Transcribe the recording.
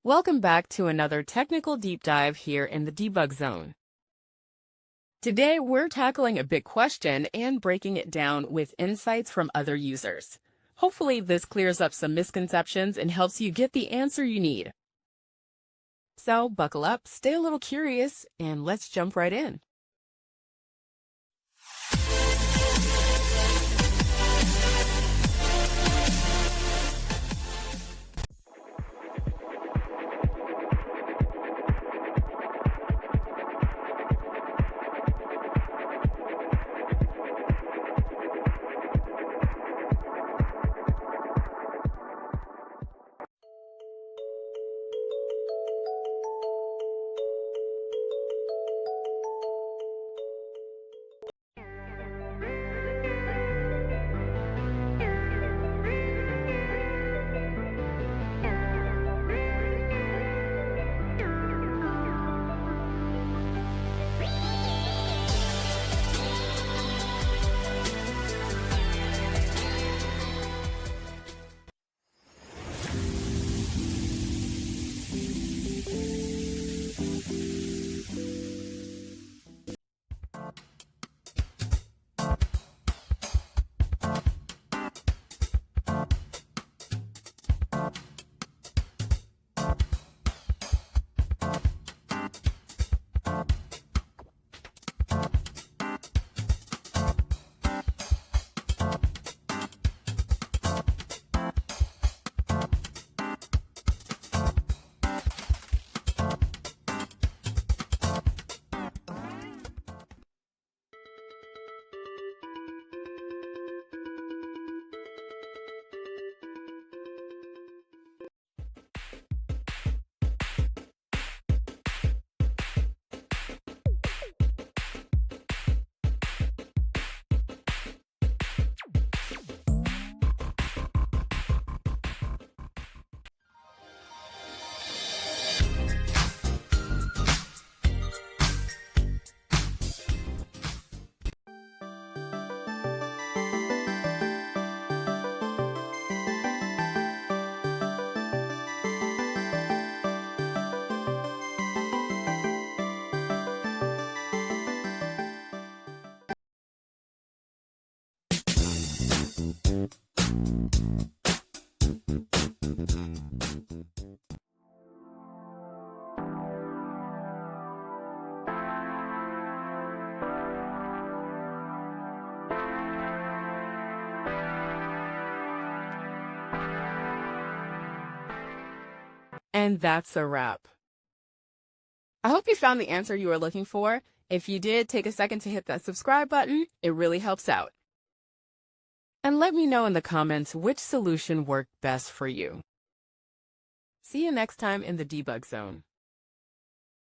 Welcome back to another technical deep dive here in the debug zone. Today, we're tackling a big question and breaking it down with insights from other users. Hopefully, this clears up some misconceptions and helps you get the answer you need. So, buckle up, stay a little curious, and let's jump right in. And that's a wrap. I hope you found the answer you were looking for. If you did, take a second to hit that subscribe button. It really helps out. And let me know in the comments which solution worked best for you. See you next time in the debug zone.